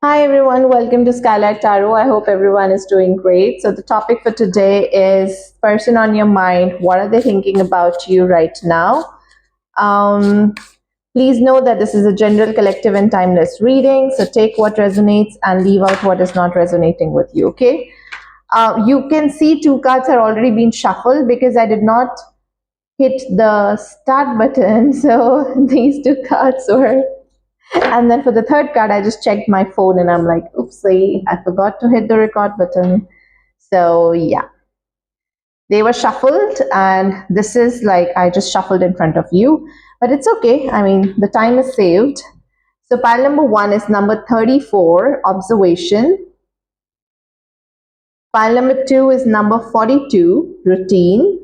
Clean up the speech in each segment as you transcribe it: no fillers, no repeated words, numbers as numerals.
Hi everyone, welcome to Skylight Tarot. I hope everyone is doing great. So, the topic for today is person on your mind. What are they thinking about you right now? Um, Please know that this is a general, collective, and timeless reading. So, take what resonates and leave out what is not resonating with you, okay? You can see two cards are already been shuffled because I did not hit the start button. So, these two cards were, and then for the third card, I just checked my phone and I'm like, oopsie, I forgot to hit the record button. So yeah, they were shuffled, and this is like I just shuffled in front of you, but it's okay. I mean, the time is saved. So pile number one is number 34, observation. Pile number two is number 42, routine.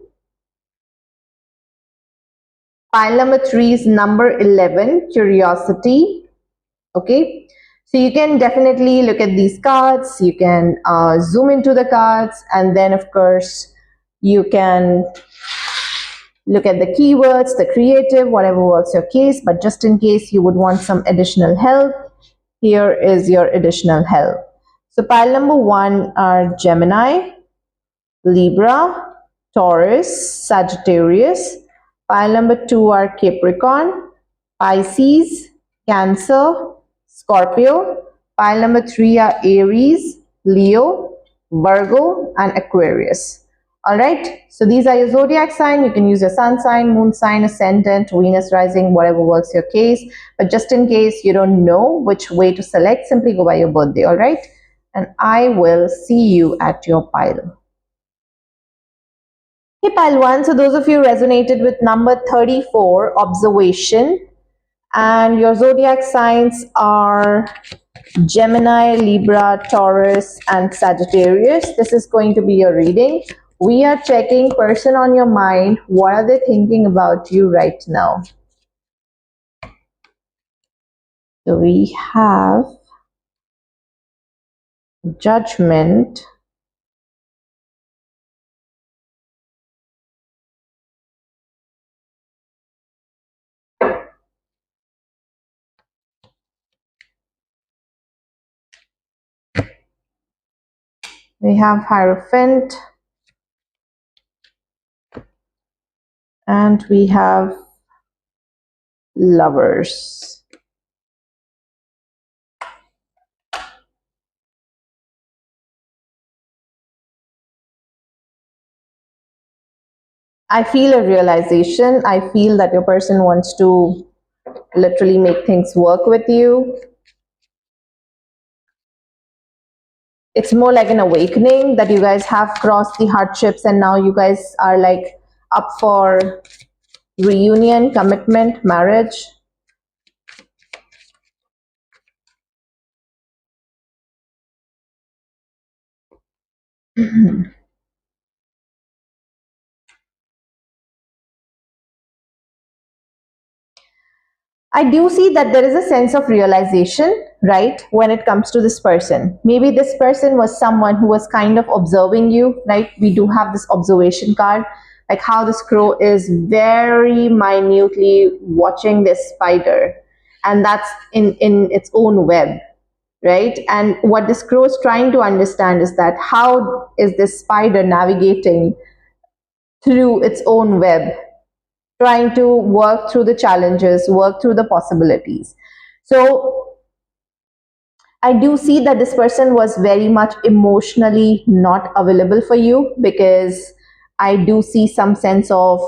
Pile number three is number 11, curiosity. Okay, so you can definitely look at these cards, you can zoom into the cards, and then of course you can look at the keywords, the creative, whatever works your case. But just in case you would want some additional help, here is your additional help. So pile number one are Gemini, Libra, Taurus, Sagittarius. Pile number two are Capricorn, Pisces, Cancer, Scorpio. Pile number three are Aries, Leo, Virgo, and Aquarius. All right, so these are your zodiac sign. You can use your sun sign, moon sign, ascendant, Venus rising, whatever works your case. But just in case you don't know which way to select, simply go by your birthday. All right, and I will see you at your pile. Hey, pile one. So those of you resonated with number 34, observation, and your zodiac signs are Gemini, Libra, Taurus, and Sagittarius. This is going to be your reading. We are checking person on your mind. What are they thinking about you right now? So we have judgment. We have Hierophant. And we have Lovers. I feel a realization. I feel that your person wants to literally make things work with you. It's more like an awakening that you guys have crossed the hardships and now you guys are like up for reunion, commitment, marriage. I do see that there is a sense of realization, right, when it comes to this person. Maybe this person was someone who was kind of observing you, right? We do have this observation card, like how this crow is very minutely watching this spider, and that's in its own web, right? And what this crow is trying to understand is that how is this spider navigating through its own web, trying to work through the challenges, work through the possibilities. So I do see that this person was very much emotionally not available for you, because I do see some sense of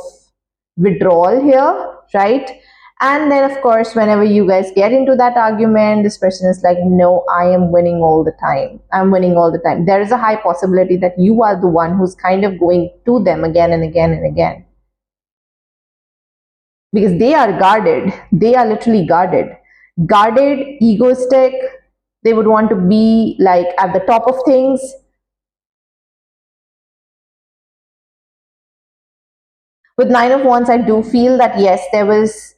withdrawal here, right? And then, of course, whenever you guys get into that argument, this person is like, no, I am winning all the time. I'm winning all the time. There is a high possibility that you are the one who's kind of going to them again and again and again, because they are guarded. They are literally guarded, egoistic. They would want to be like at the top of things. With Nine of Wands, I do feel that yes, there was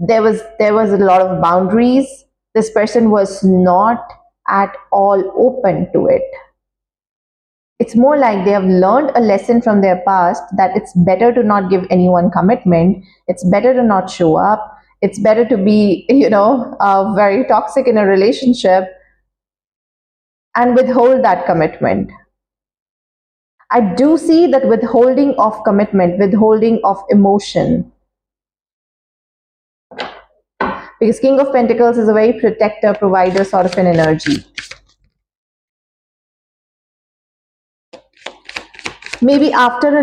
a lot of boundaries. This person was not at all open to it. It's more like they have learned a lesson from their past, that it's better to not give anyone commitment. It's better to not show up. It's better to be, very toxic in a relationship and withhold that commitment. I do see that withholding of commitment, withholding of emotion, because King of Pentacles is a very protector, provider sort of an energy. Maybe after a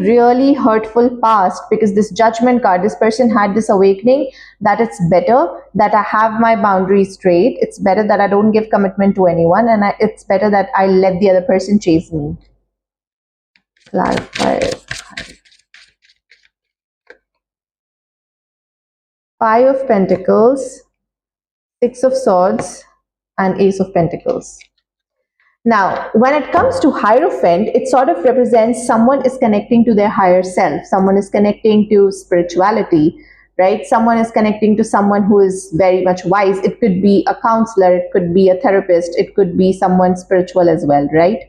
really hurtful past, because this Judgment card, this person had this awakening that it's better that I have my boundaries straight, it's better that I don't give commitment to anyone, and it's better that I let the other person chase me. Clarify. Five of Pentacles, Six of Swords, and Ace of Pentacles. Now, when it comes to Hierophant, it sort of represents someone is connecting to their higher self, someone is connecting to spirituality, right? Someone is connecting to someone who is very much wise. It could be a counselor, it could be a therapist, it could be someone spiritual as well, right?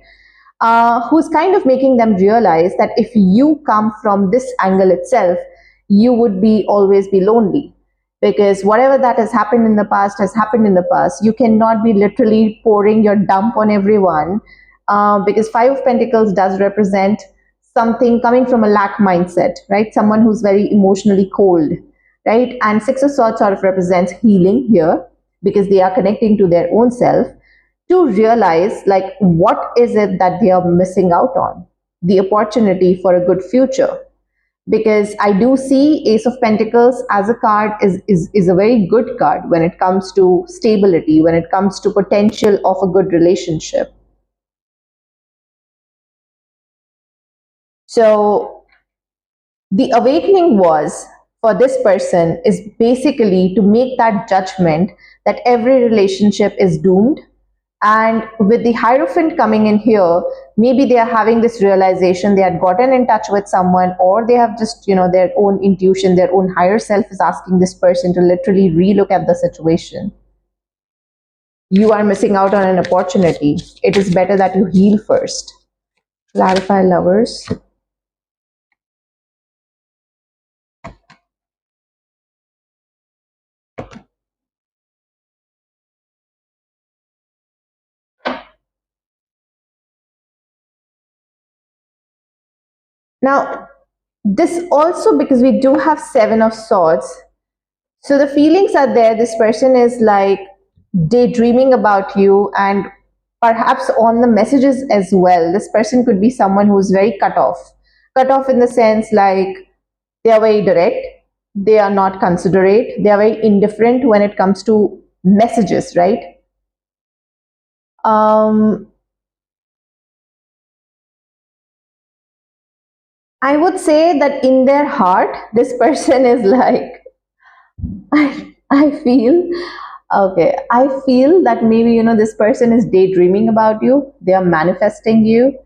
Who's kind of making them realize that if you come from this angle itself, you would be always be lonely, because whatever that has happened in the past has happened in the past. You cannot be literally pouring your dump on everyone, because Five of Pentacles does represent something coming from a lack mindset, right? Someone who's very emotionally cold, right? And Six of Swords sort of represents healing here, because they are connecting to their own self to realize like what is it that they are missing out on, the opportunity for a good future. Because I do see Ace of Pentacles as a card is a very good card when it comes to stability, when it comes to potential of a good relationship. So the awakening was for this person is basically to make that judgment that every relationship is doomed. And with the Hierophant coming in here, maybe they are having this realization, they had gotten in touch with someone, or they have just, their own intuition, their own higher self is asking this person to literally relook at the situation. You are missing out on an opportunity. It is better that you heal first. Clarify, Lovers. Now, this also, because we do have Seven of Swords, so the feelings are there. This person is like daydreaming about you, and perhaps on the messages as well. This person could be someone who's very cut off in the sense like they are very direct, they are not considerate, they are very indifferent when it comes to messages, right? I would say that in their heart, this person is like, I feel, okay, I feel that maybe, this person is daydreaming about you, they are manifesting you,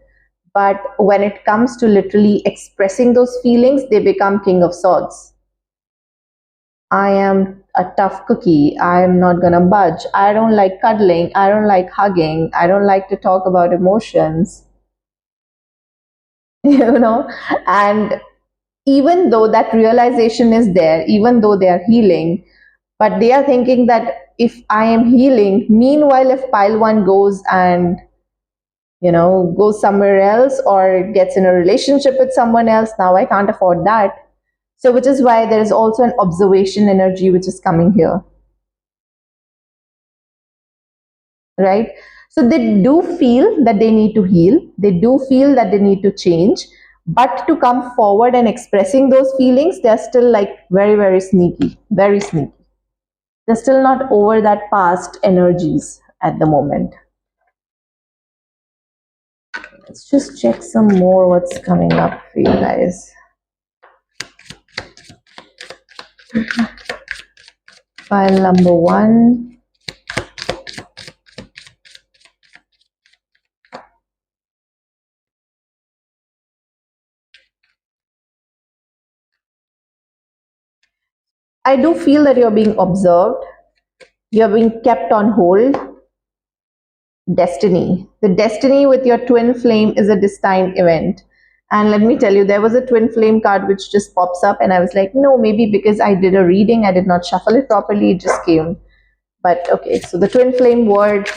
but when it comes to literally expressing those feelings, they become King of Swords. I am a tough cookie. I'm not gonna budge. I don't like cuddling. I don't like hugging. I don't like to talk about emotions. And even though that realization is there, even though they are healing, but they are thinking that if I am healing, meanwhile, if pile one goes and goes somewhere else or gets in a relationship with someone else, now I can't afford that. So which is why there is also an observation energy which is coming here, right? So they do feel that they need to heal, they do feel that they need to change, but to come forward and expressing those feelings, they're still like very, very sneaky, very sneaky. They're still not over that past energies at the moment. Let's just check some more what's coming up for you guys. File number 1. I do feel that you're being observed, you're being kept on hold. Destiny. The destiny with your twin flame is a destined event. And let me tell you, there was a twin flame card which just pops up, and I was like, no, maybe because I did a reading, I did not shuffle it properly, it just came. But okay, so the twin flame word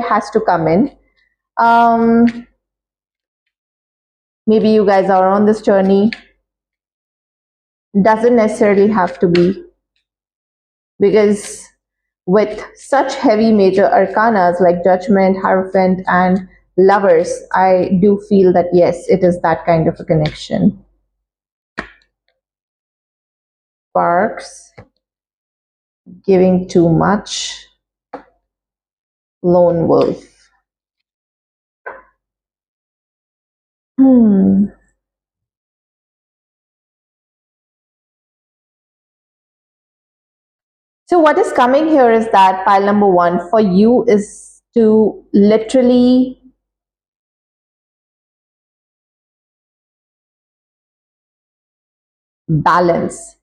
has to come in. Maybe you guys are on this journey. Doesn't necessarily have to be, because with such heavy major arcanas like Judgment, Hierophant, and Lovers, I do feel that yes, it is that kind of a connection. Sparks, giving too much, lone wolf. So what is coming here is that pile number one for you is to literally balance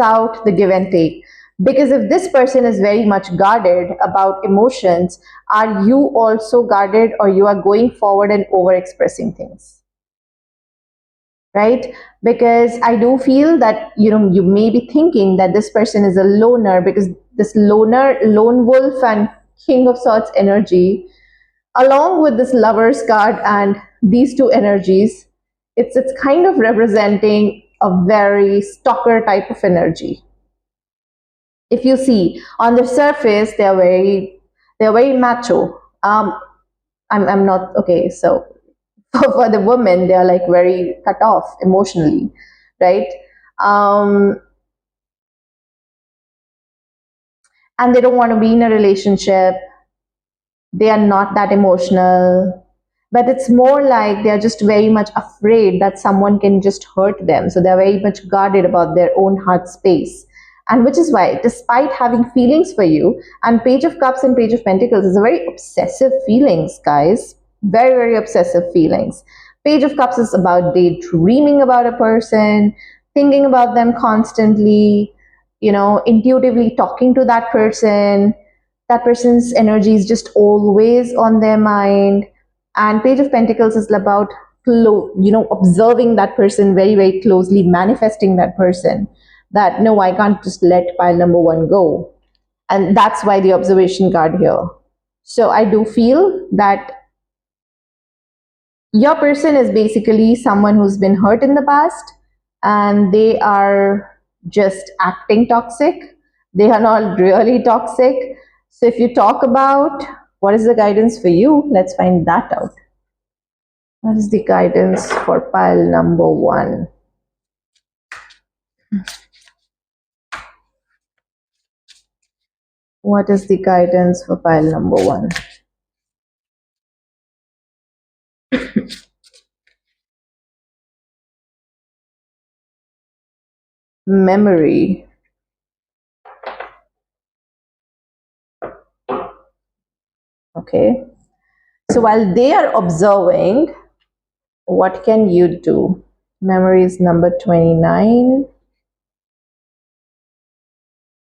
out the give and take. Because if this person is very much guarded about emotions, are you also guarded, or you are going forward and over expressing things? Right? Because I do feel that you may be thinking that this person is a loner, because this lone wolf and king of swords energy, along with this lover's card and these two energies, it's kind of representing a very stalker type of energy. If you see on the surface, they're very macho. I'm not okay. So for the women, they are like very cut off emotionally, right? Um, and they don't want to be in a relationship. They are not that emotional, but it's more like they're just very much afraid that someone can just hurt them, so they're very much guarded about their own heart space. And which is why, despite having feelings for you, and Page of Cups and Page of Pentacles is a very obsessive feelings, guys, very, very obsessive feelings. Page of Cups is about daydreaming about a person, thinking about them constantly, intuitively talking to that person's energy is just always on their mind. And Page of Pentacles is about observing that person very, very closely, manifesting that person, that no, I can't just let pile number one go. And that's why the observation card here. So I do feel that your person is basically someone who's been hurt in the past, and they are just acting toxic. They are not really toxic. So if you talk about what is the guidance for you, let's find that out. What is the guidance for pile number one? What is the guidance for pile number one? Memory. Okay. So while they are observing, what can you do? Memory is number 29.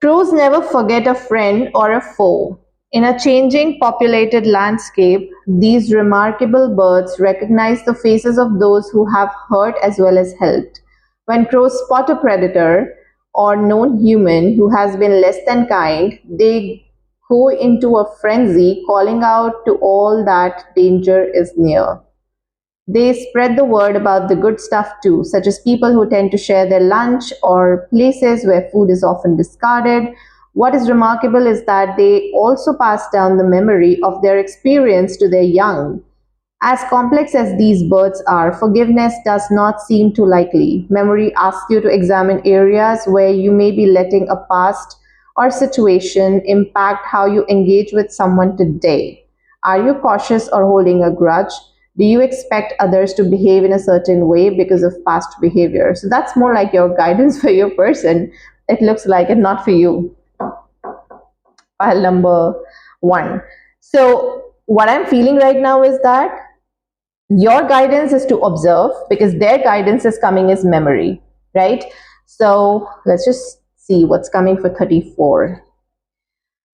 Crows never forget a friend or a foe. In a changing populated landscape, these remarkable birds recognize the faces of those who have hurt as well as helped. When crows spot a predator or known human who has been less than kind, they go into a frenzy, calling out to all that danger is near. They spread the word about the good stuff too, such as people who tend to share their lunch or places where food is often discarded. What is remarkable is that they also pass down the memory of their experience to their young. As complex as these birds are, forgiveness does not seem too likely. Memory asks you to examine areas where you may be letting a past or situation impact how you engage with someone today. Are you cautious or holding a grudge? Do you expect others to behave in a certain way because of past behavior? So that's more like your guidance for your person. It looks like it, not for you. Pile number one. So what I'm feeling right now is that your guidance is to observe, because their guidance is coming as memory, right? So let's just see what's coming for 34.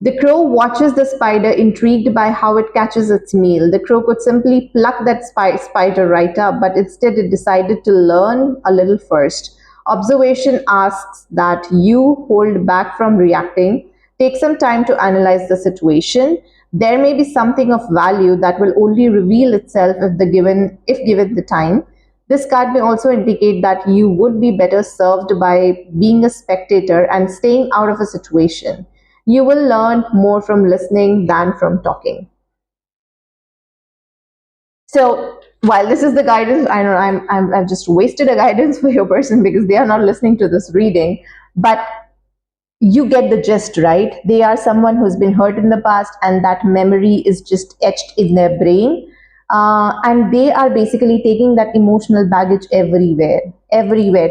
The crow watches the spider, intrigued by how it catches its meal. The crow could simply pluck that spider right up, but instead it decided to learn a little first. Observation asks that you hold back from reacting, take some time to analyze the situation. There may be something of value that will only reveal itself if given the time. This card may also indicate that you would be better served by being a spectator and staying out of a situation. You will learn more from listening than from talking. So while this is the guidance, I know I've just wasted a guidance for your person because they are not listening to this reading, but you get the gist, right? They are someone who's been hurt in the past, and that memory is just etched in their brain. And they are basically taking that emotional baggage everywhere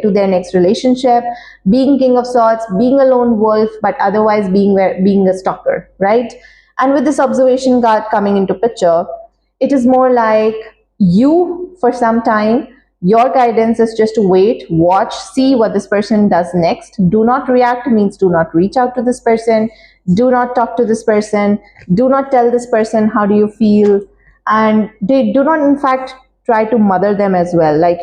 to their next relationship, being king of swords, being a lone wolf, but otherwise being a stalker, right? And with this observation card coming into picture, it is more like you, for some time, your guidance is just to wait, watch, see what this person does next. Do not react means do not reach out to this person. Do not talk to this person. Do not tell this person how do you feel. And they do not, in fact, try to mother them as well. Like,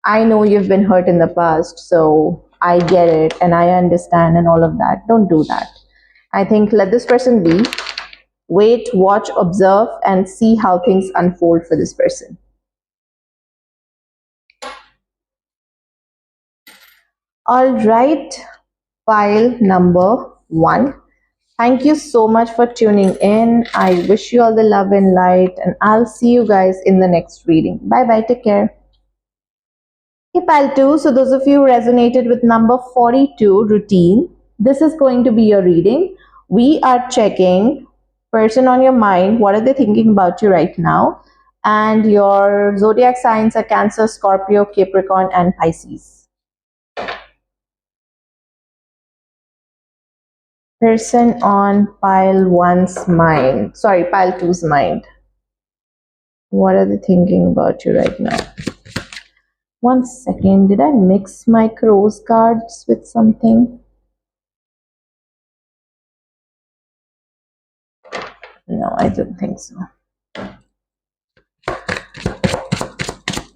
I know you've been hurt in the past, so I get it and I understand and all of that. Don't do that. I think let this person be. Wait, watch, observe, and see how things unfold for this person. All right, file number 1. Thank you so much for tuning in. I wish you all the love and light, and I'll see you guys in the next reading. Bye bye. Take care. Okay, pile 2. So, those of you who resonated with number 42, routine, this is going to be your reading. We are checking person on your mind. What are they thinking about you right now? And your zodiac signs are Cancer, Scorpio, Capricorn, and Pisces. Person on pile 1's mind. Sorry, pile 2's mind. What are they thinking about you right now? 1 second. Did I mix my crows cards with something? No, I don't think so.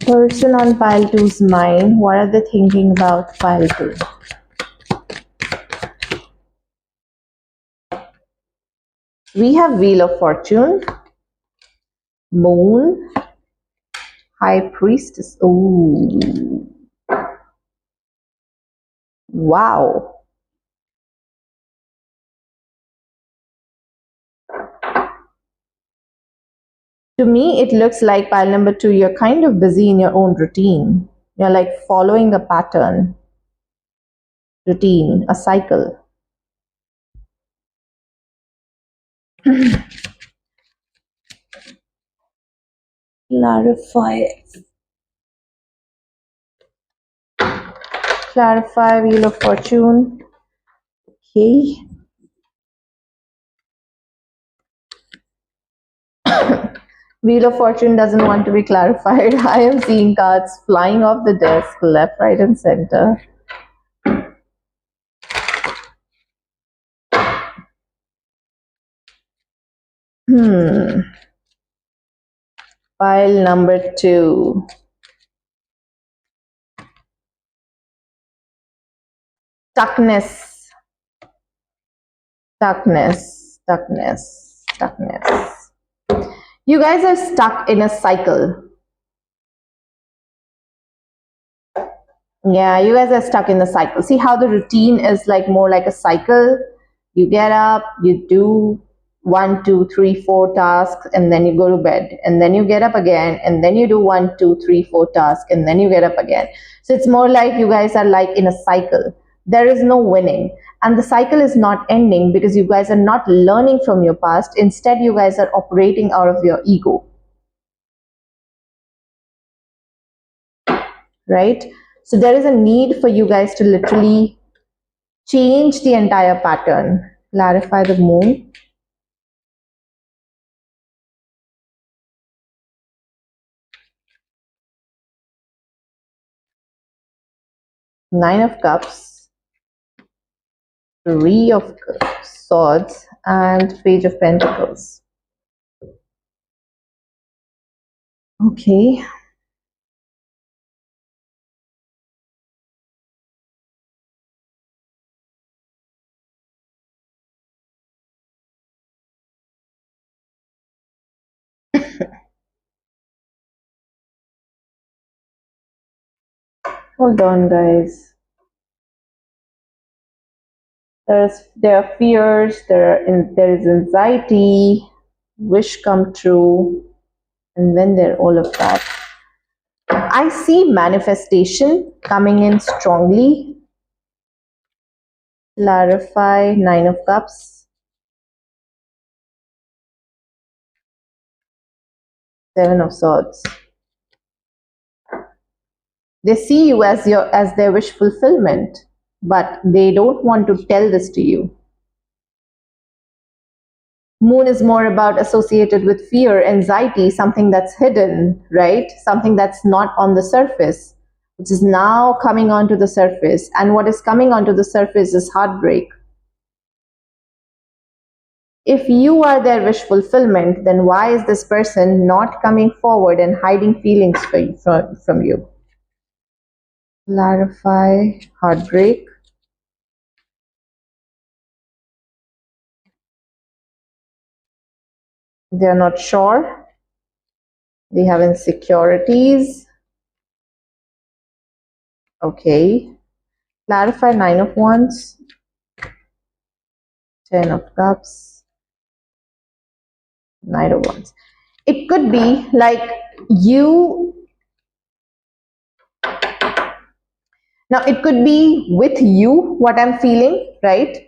Person on pile 2's mind. What are they thinking about pile 2? We have Wheel of Fortune, Moon, High Priestess. Ooh. Wow. To me, it looks like pile number 2, you're kind of busy in your own routine. You're like following a pattern, routine, a cycle. Clarify Wheel of Fortune. Okay. Wheel of Fortune doesn't want to be clarified. I am seeing cards flying off the desk, left, right, and center. Pile number 2. Stuckness. Stuckness. Stuckness. Stuckness. You guys are stuck in a cycle. Yeah, you guys are stuck in the cycle. See how the routine is like more like a cycle? You get up, you do 1, 2, 3, 4 tasks, and then you go to bed. And then you get up again, and then you do 1, 2, 3, 4 tasks, and then you get up again. So it's more like you guys are like in a cycle. There is no winning. And the cycle is not ending because you guys are not learning from your past. Instead, you guys are operating out of your ego. Right? So there is a need for you guys to literally change the entire pattern. Clarify the Moon. Nine of Cups, Three of Swords, and Page of Pentacles. Okay. Hold on, guys. There are fears, there is anxiety, wish come true, and then there all of that. I see manifestation coming in strongly. Clarify, Nine of Cups, Seven of Swords. They see you as their wish fulfillment, but they don't want to tell this to you. Moon is more about associated with fear, anxiety, something that's hidden, right? Something that's not on the surface, which is now coming onto the surface. And what is coming onto the surface is heartbreak. If you are their wish fulfillment, then why is this person not coming forward and hiding feelings from you? Clarify, heartbreak. They are not sure. They have insecurities. Okay. Clarify, Nine of Wands, Ten of Cups, Knight of Wands. It could be like you. Now, it could be with you, what I'm feeling, right?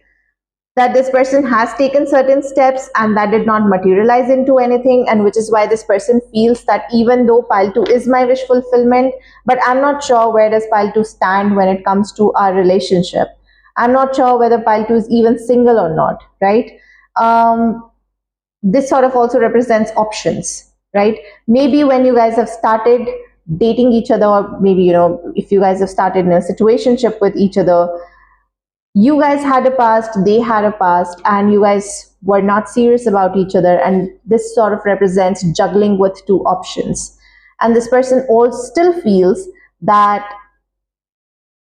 That this person has taken certain steps and that did not materialize into anything, and which is why this person feels that even though pile 2 is my wish fulfillment, but I'm not sure where does pile 2 stand when it comes to our relationship. I'm not sure whether pile 2 is even single or not, right? This sort of also represents options, right? Maybe when you guys have started dating each other, or maybe, if you guys have started in a situationship with each other, you guys had a past, they had a past, and you guys were not serious about each other, and this sort of represents juggling with two options. And this person all still feels that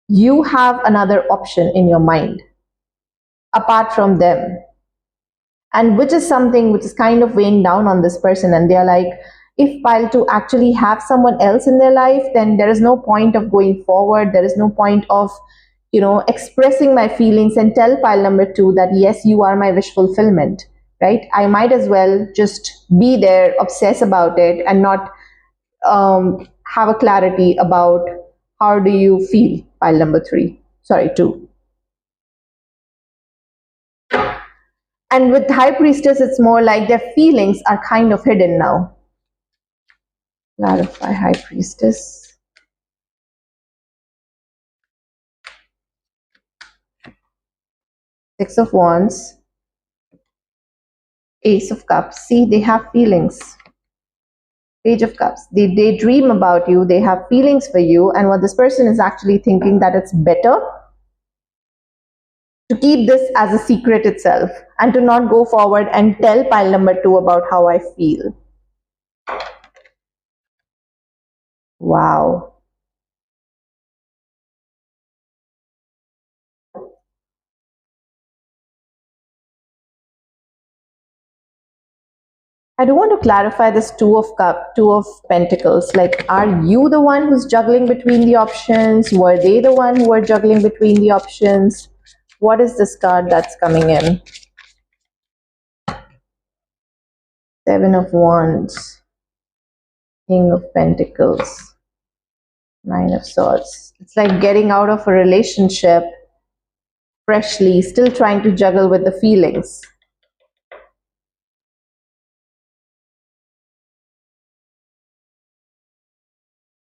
you have another option in your mind apart from them, and which is something which is kind of weighing down on this person. And they're like, if pile 2 actually have someone else in their life, then there is no point of going forward, there is no point of expressing my feelings and tell pile number 2 that yes, you are my wish fulfillment, right? I might as well just be there, obsess about it, and not have a clarity about how do you feel, pile number 3, sorry, 2. And with High Priestess, it's more like their feelings are kind of hidden now. Clarify, High Priestess. Six of Wands. Ace of Cups. See, they have feelings. Page of Cups. They dream about you. They have feelings for you. And what this person is actually thinking, that it's better to keep this as a secret itself and to not go forward and tell pile number 2 about how I feel. Wow. I do want to clarify this Two of Pentacles. Like, are you the one who's juggling between the options? Were they the one who were juggling between the options? What is this card that's coming in? Seven of Wands, King of Pentacles, Nine of Swords. It's like getting out of a relationship freshly, still trying to juggle with the feelings.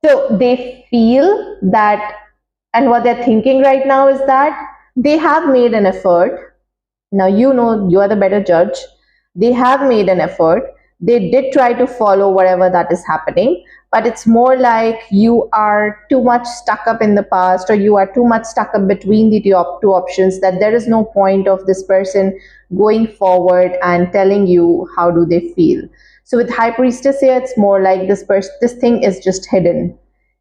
So they feel that, and what they're thinking right now is that they have made an effort. Now, you are the better judge. They have made an effort. They did try to follow whatever that is happening, but it's more like you are too much stuck up in the past, or you are too much stuck up between the two options, that there is no point of this person going forward and telling you how do they feel. So with High Priestess here, it's more like this thing is just hidden.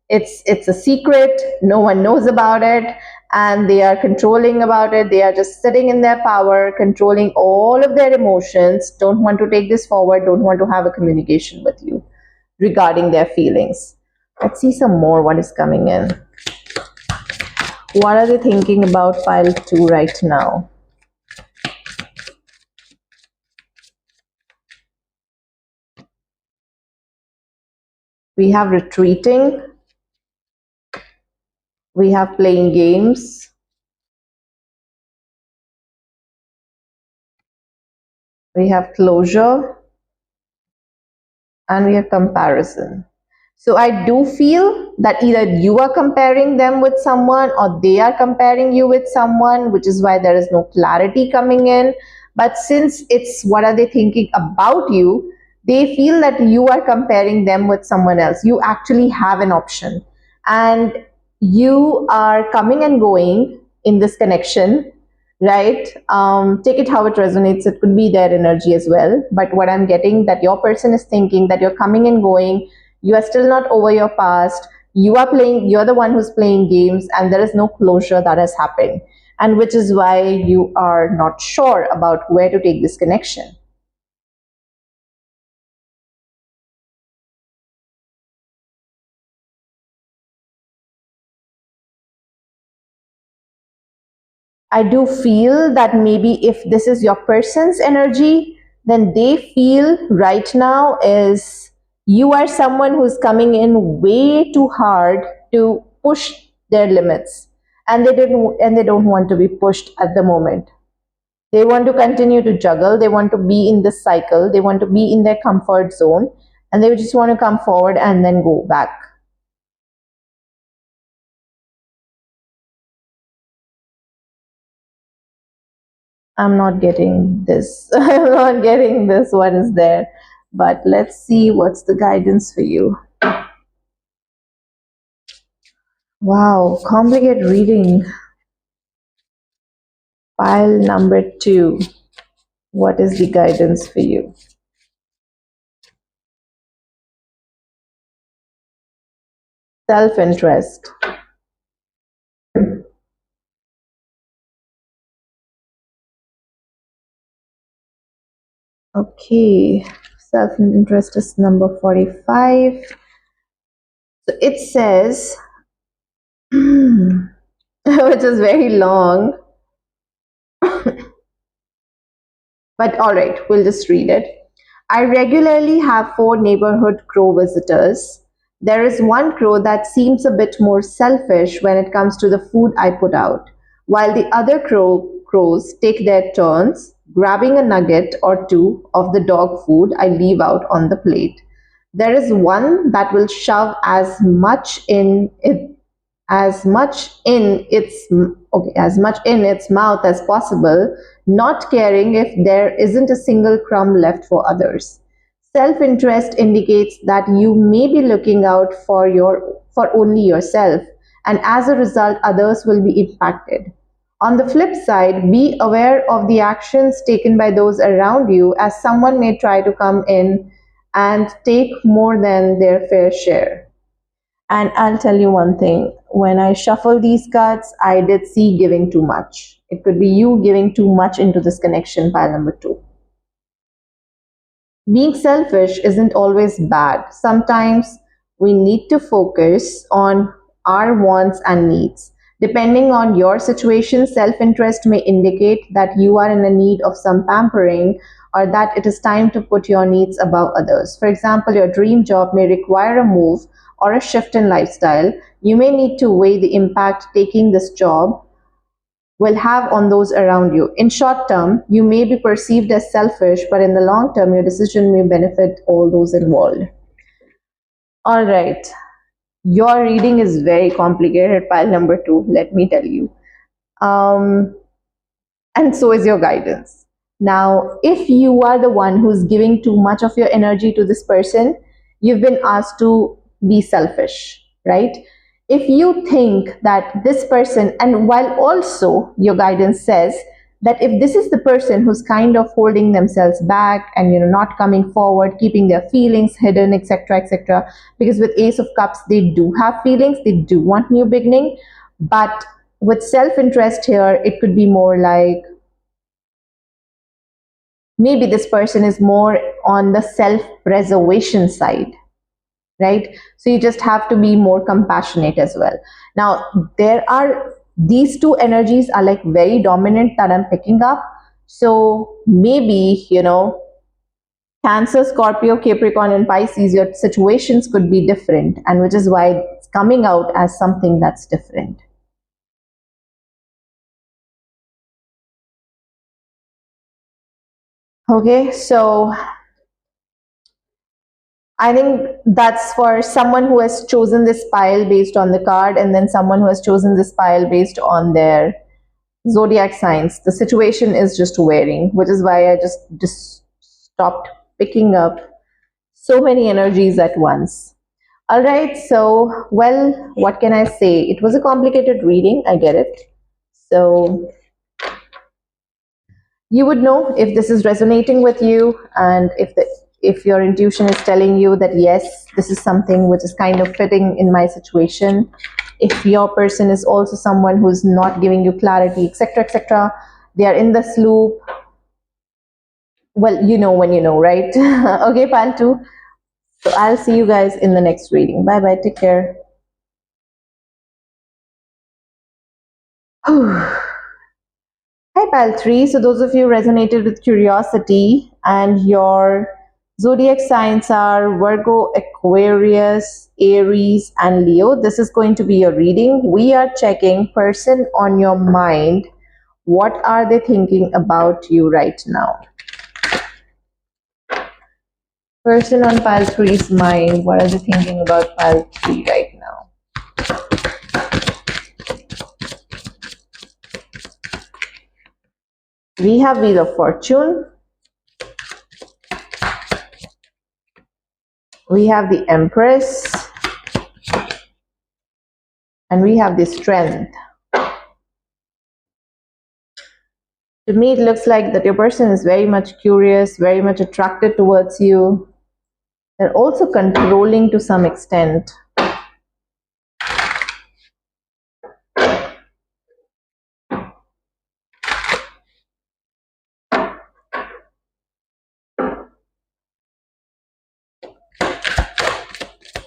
It's a secret, no one knows about it, and they are controlling about it. They are just sitting in their power, controlling all of their emotions, don't want to take this forward, don't want to have a communication with you regarding their feelings. Let's see some more what is coming in. What are they thinking about pile 2 right now? We have retreating, we have playing games, we have closure, and we have comparison. So I do feel that either you are comparing them with someone or they are comparing you with someone, which is why there is no clarity coming in. But since it's what are they thinking about you, they feel that you are comparing them with someone else. You actually have an option. And you are coming and going in this connection, right? Take it how it resonates. It could be their energy as well. But what I'm getting that your person is thinking that you're coming and going, you are still not over your past, you are playing, you're the one who's playing games, and there is no closure that has happened, and which is why you are not sure about where to take this connection. I do feel that maybe if this is your person's energy, then they feel right now is you are someone who's coming in way too hard to push their limits, and they don't want to be pushed at the moment. They want to continue to juggle, they want to be in this cycle, they want to be in their comfort zone, and they just want to come forward and then go back. I'm not getting this. I'm not getting this. What is there? But let's see what's the guidance for you. Wow, complicated reading. Pile number 2. What is the guidance for you? Self interest. Okay, self interest is number 45. So it says, which is very long, but all right, we'll just read it. I regularly have 4 neighborhood crow visitors. There is one crow that seems a bit more selfish when it comes to the food I put out, while the other crows take their turns grabbing a nugget or two of the dog food I leave out on the plate. There is one that will shove as much in its mouth as possible, not caring if there isn't a single crumb left for others. Self-interest indicates that you may be looking out for only yourself, and as a result others will be impacted. On the flip side, be aware of the actions taken by those around you, as someone may try to come in and take more than their fair share. And I'll tell you one thing, when I shuffle these cards, I did see giving too much. It could be you giving too much into this connection, pile number 2. Being selfish isn't always bad. Sometimes we need to focus on our wants and needs. Depending on your situation, self interest may indicate that you are in a need of some pampering or that it is time to put your needs above others. For example, your dream job may require a move or a shift in lifestyle. You may need to weigh the impact taking this job will have on those around you. In short term, you may be perceived as selfish, but in the long term, your decision may benefit all those involved. All right, your reading is very complicated, pile number 2, let me tell you. Um, and so is your guidance. Now, if you are the one who's giving too much of your energy to this person, you've been asked to be selfish, right? If you think that this person, and while also your guidance says that if this is the person who's kind of holding themselves back and not coming forward, keeping their feelings hidden, etc., etc., because with Ace of Cups they do have feelings, they do want new beginning, but with self-interest here, it could be more like maybe this person is more on the self-preservation side, right? So you just have to be more compassionate as well. Now, there are these two energies are like very dominant that I'm picking up. So maybe, Cancer, Scorpio, Capricorn, and Pisces, your situations could be different, and which is why it's coming out as something that's different. Okay, so I think that's for someone who has chosen this pile based on the card, and then someone who has chosen this pile based on their zodiac signs. The situation is just varying, which is why I just stopped picking up so many energies at once. All right, so well, what can I say? It was a complicated reading, I get it. So you would know if this is resonating with you, and if your intuition is telling you that yes, this is something which is kind of fitting in my situation. If your person is also someone who's not giving you clarity, etc., etc., they are in this loop. Well, you know when you know, right? Okay, pal 2. So I'll see you guys in the next reading. Bye bye, take care. Hi, Pal 3. So, those of you resonated with curiosity, and your zodiac signs are Virgo, Aquarius, Aries, and Leo. This is going to be your reading. We are checking person on your mind. What are they thinking about you right now? Person on Pile three's mind. What are they thinking about Pile 3 right now? We have Wheel of Fortune. We have the Empress. And we have the Strength. To me, it looks like that your person is very much curious, very much attracted towards you. They're also controlling to some extent.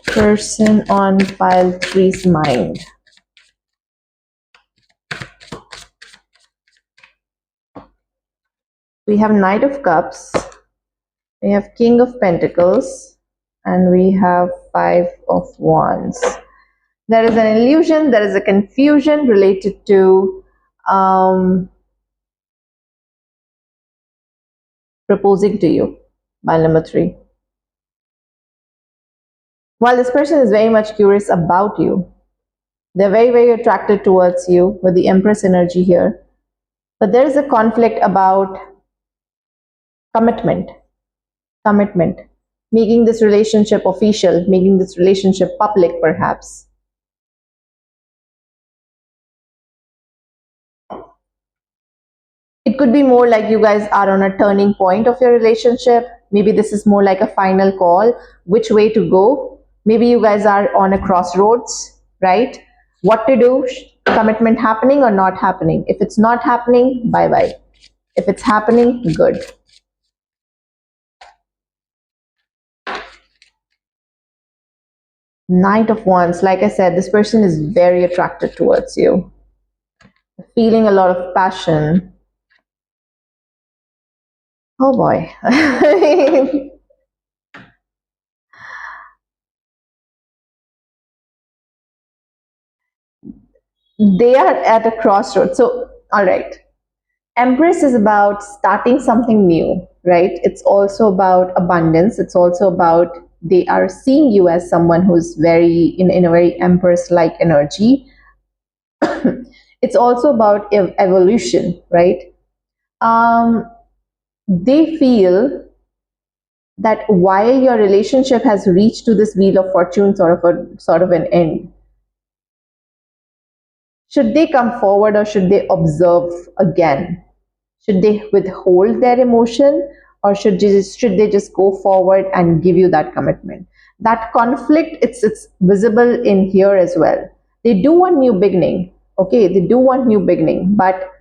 Person on Pile three's mind. We have Knight of Cups. We have King of Pentacles. And we have Five of Wands. There is an illusion, there is a confusion related to proposing to you. Pile number 3. While this person is very much curious about you, they're very, very attracted towards you with the Empress energy here. But there is a conflict about commitment, making this relationship official, making this relationship public perhaps. It could be more like you guys are on a turning point of your relationship. Maybe this is more like a final call, which way to go. Maybe you guys are on a crossroads, right? What to do, commitment happening or not happening. If it's not happening, bye-bye. If it's happening, good. Knight of Wands, like I said, this person is very attracted towards you. Feeling a lot of passion. Oh boy. They are at a crossroads. So, all right. Empress is about starting something new, right? It's also about abundance. It's also about they are seeing you as someone who's very in a very Empress-like energy. It's also about evolution, right? They feel that while your relationship has reached to this Wheel of Fortune sort of an end, should they come forward or should they observe again? Should they withhold their emotion, or should they just go forward and give you that commitment? That conflict, it's visible in here as well. They do want new beginning, okay? They do want new beginning, but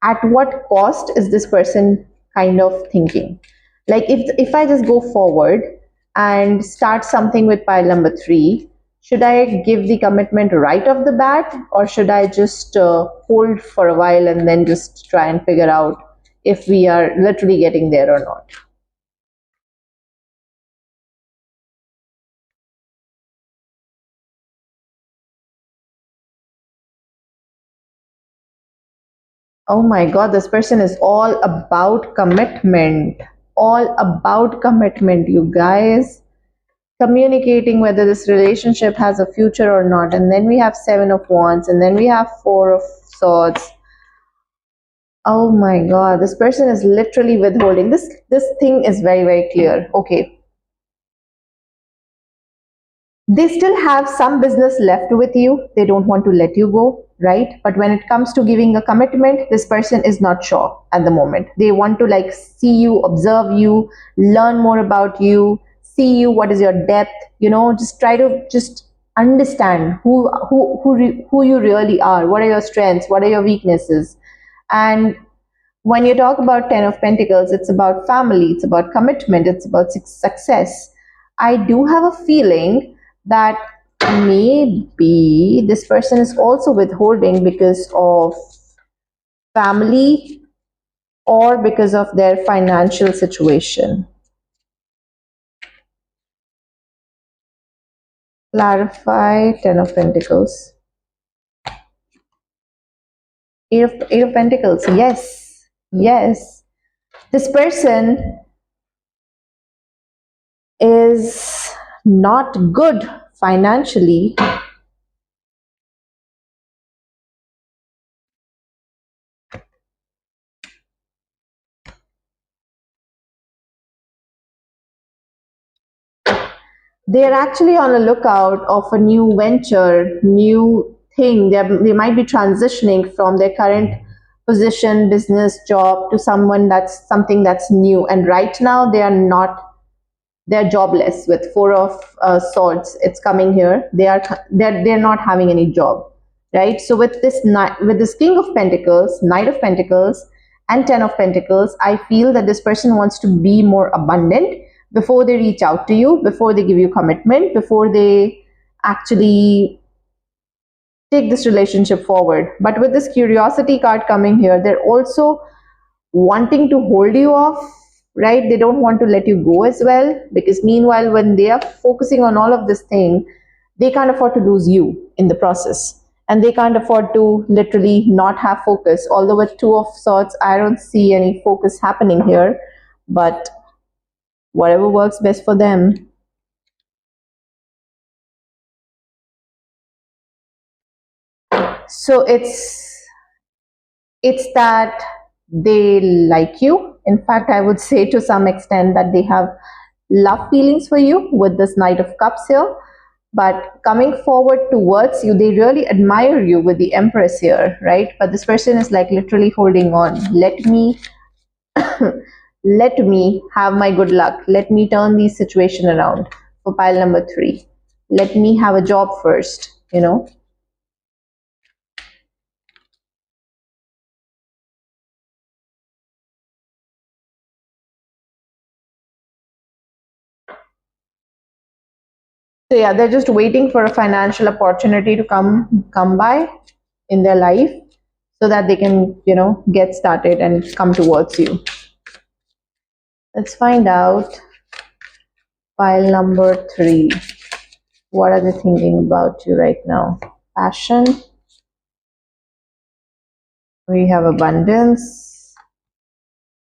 at what cost is this person kind of thinking? Like if I just go forward and start something with pile number 3, Should I give the commitment right off the bat, or should I just hold for a while and then just try and figure out if we are literally getting there or not? Oh my God, this person is all about commitment. All about commitment, you guys. Communicating whether this relationship has a future or not. And then we have Seven of Wands, and then we have Four of Swords. Oh my God, this person is literally withholding. This thing is very, very clear. Okay, they still have some business left with you. They don't want to let you go, right? But when it comes to giving a commitment, this person is not sure at the moment. They want to like see you, observe you, learn more about you, see you, what is your depth, just try to just understand who you really are, what are your strengths, what are your weaknesses. And when you talk about Ten of Pentacles, it's about family, it's about commitment, it's about success. I do have a feeling that maybe this person is also withholding because of family or because of their financial situation. Clarify. Ten of Pentacles. Eight of Pentacles. Yes. Yes. This person is not good financially. They're actually on a lookout of a new venture, new thing. They might be transitioning from their current position, business, job to something that's new. And right now they are not, they're jobless with Four of Swords. It's coming here. They're not having any job, right? So with this King of Pentacles, Knight of Pentacles, and Ten of Pentacles, I feel that this person wants to be more abundant before they reach out to you, before they give you commitment, before they actually take this relationship forward. But with this Curiosity card coming here, they're also wanting to hold you off, right? They don't want to let you go as well, because meanwhile, when they are focusing on all of this thing, they can't afford to lose you in the process. And they can't afford to literally not have focus. Although with Two of Swords, I don't see any focus happening here, but whatever works best for them. So it's that they like you. In fact, I would say to some extent that they have love feelings for you with this Knight of Cups here. But coming forward towards you, they really admire you with the Empress here, right? But this person is like literally holding on. Let me have my good luck. Let me turn the situation around for pile number 3. Let me have a job first. So yeah, they're just waiting for a financial opportunity to come by in their life so that they can, get started and come towards you. Let's find out pile number 3. What are they thinking about you right now? Passion. We have abundance.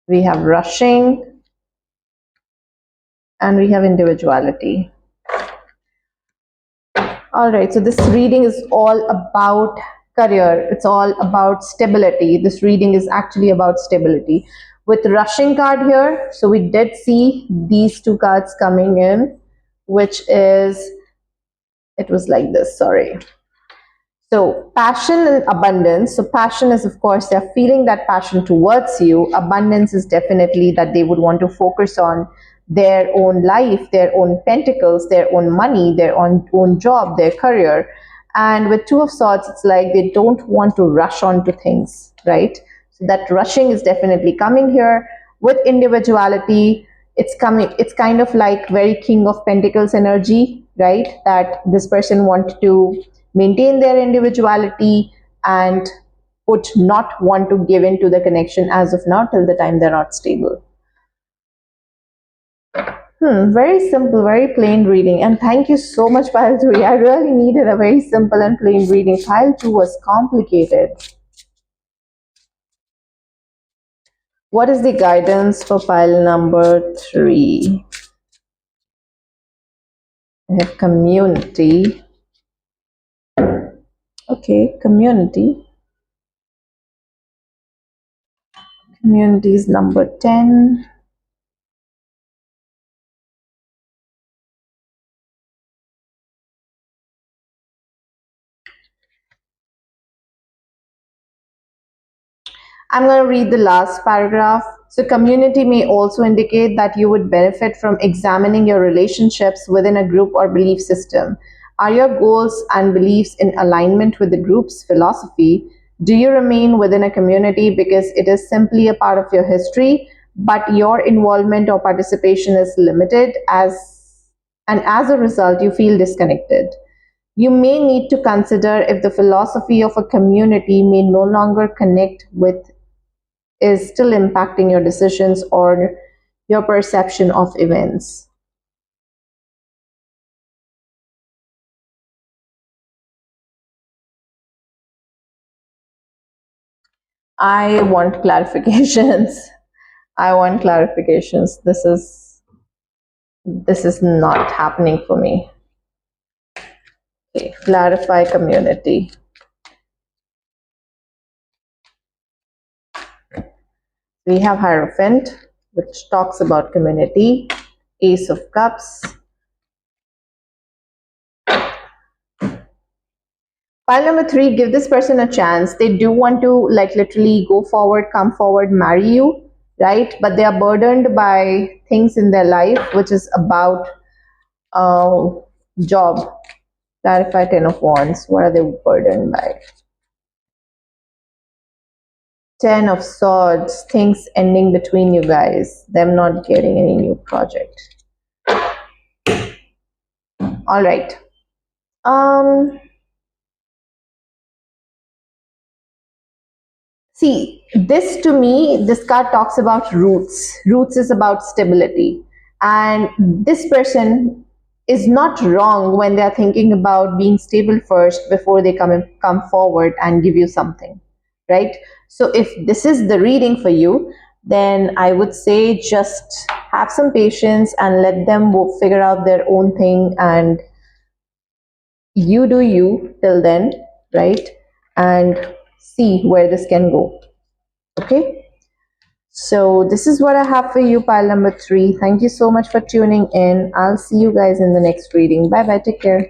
We have rushing. And we have individuality. All right, so this reading is all about career. It's all about stability. This reading is actually about stability. With rushing card here, so we did see these 2 cards coming in, which is, it was like this, sorry. So passion and abundance. So passion is, of course, they're feeling that passion towards you. Abundance is definitely that they would want to focus on their own life, their own pentacles, their own money, their own job, their career. And with Two of Swords, it's like they don't want to rush onto things, right? So that rushing is definitely coming here. With individuality, it's kind of like very King of Pentacles energy, right? That this person want to maintain their individuality and would not want to give in to the connection as of now till the time they're not stable. Very simple, very plain reading. And thank you so much, Pile 3. I really needed a very simple and plain reading. Pile 2 was complicated. What is the guidance for pile number 3? I have community. Okay, community. Community is number 10. I'm going to read the last paragraph. So, community may also indicate that you would benefit from examining your relationships within a group or belief system. Are your goals and beliefs in alignment with the group's philosophy? Do you remain within a community because it is simply a part of your history, but your involvement or participation is limited and as a result you feel disconnected? You may need to consider if the philosophy of a community may no longer connect with is still impacting your decisions or your perception of events. I want clarifications. I want clarifications. This is not happening for me. Okay, clarify community. We have Hierophant, which talks about community. Ace of Cups. Pile number 3, give this person a chance. They do want to like literally go forward, come forward, marry you, right? But they are burdened by things in their life, which is about job. Clarify 10 of Wands. What are they burdened by? 10 of Swords. Things ending between you guys. Them not getting any new project. All right. See, this to me, this card talks about roots. Roots is about stability. And this person is not wrong when they're thinking about being stable first before they come forward and give you something, right? So if this is the reading for you, then I would say just have some patience and let them figure out their own thing, and you do you till then, right? And see where this can go. Okay, so this is what I have for you, pile number 3. Thank you so much for tuning in. I'll see you guys in the next reading. Bye bye, take care.